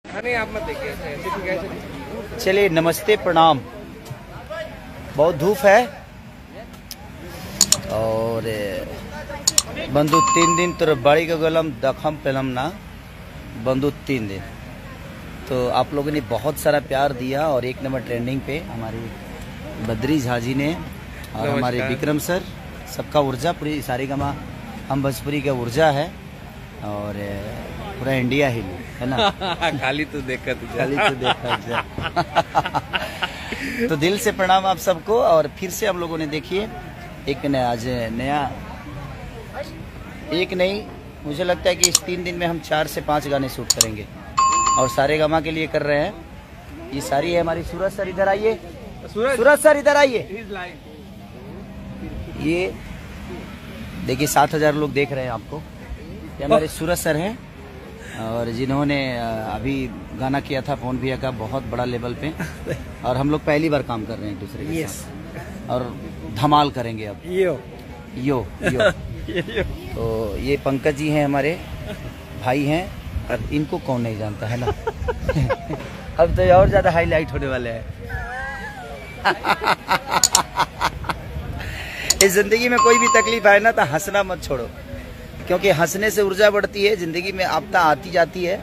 नहीं आप मत देखिए ऐसे ठीक है। चलिए नमस्ते प्रणाम। बहुत धूप है और बंधु 3 दिन तो बड़ी का गलम दखम पेलम ना बंधु 3 दिन। तो आप लोगों ने बहुत सारा प्यार दिया और 1 नंबर ट्रेंडिंग पे हमारी बद्री झा जी ने और हमारे विक्रम सर, सबका ऊर्जा पूरी सारी गमा हम भोजपुरी का ऊर्जा है और पूरा इंडिया ही है ना। खाली तो देखा तो दिल से प्रणाम आप सबको। और फिर से हम लोगों ने देखिए आज नया एक नहीं, मुझे लगता है कि इस 3 दिन में हम 4 से 5 गाने शूट करेंगे और सारे गामा के लिए कर रहे हैं। ये सारी है हमारी सूरज सर, इधर आइए। सूरज सर इधर आइए। ये देखिए 7,000 लोग देख रहे हैं आपको। ये हमारे सूरज सर हैं और जिन्होंने अभी गाना किया था फोन भैया का बहुत बड़ा लेवल पे और हम लोग पहली बार काम कर रहे हैं दूसरे के साथ और धमाल करेंगे अब। यो तो ये पंकज जी हैं हमारे भाई हैं और इनको कौन नहीं जानता है ना। अब तो ये और ज्यादा हाईलाइट होने वाले हैं। इस जिंदगी में कोई भी तकलीफ आए ना तो हंसना मत छोड़ो, क्योंकि हंसने से ऊर्जा बढ़ती है। जिंदगी में आपदा आती जाती है,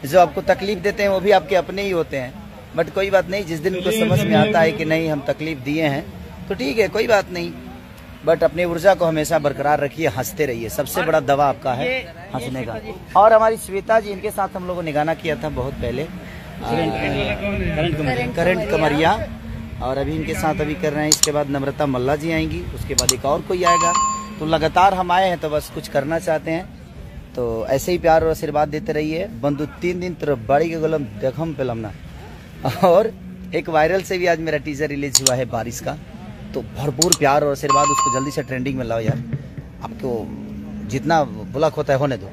जो आपको तकलीफ देते हैं वो भी आपके अपने ही होते हैं। बट कोई बात नहीं, जिस दिन उनको समझ में आता है कि नहीं हम तकलीफ दिए हैं तो ठीक है, कोई बात नहीं। बट अपनी ऊर्जा को हमेशा बरकरार रखिए, हंसते रहिए। सबसे बड़ा दवा आपका है हंसने का। और हमारी श्वेता जी, इनके साथ हम लोगों ने गाना किया था बहुत पहले, करंट कमरिया, और अभी इनके साथ अभी कर रहे हैं। इसके बाद नम्रता मल्ला जी आएंगी, उसके बाद एक और कोई आएगा। तो लगातार हम आए हैं तो बस कुछ करना चाहते हैं, तो ऐसे ही प्यार और आशीर्वाद देते रहिए। बंधु 3 दिन तो बड़ी के गलम देखम पेलमना। और एक वायरल से भी आज मेरा टीजर रिलीज हुआ है बारिश का, तो भरपूर प्यार और आशीर्वाद, उसको जल्दी से ट्रेंडिंग में लाओ यार। आपको जितना बुलक होता है होने दो।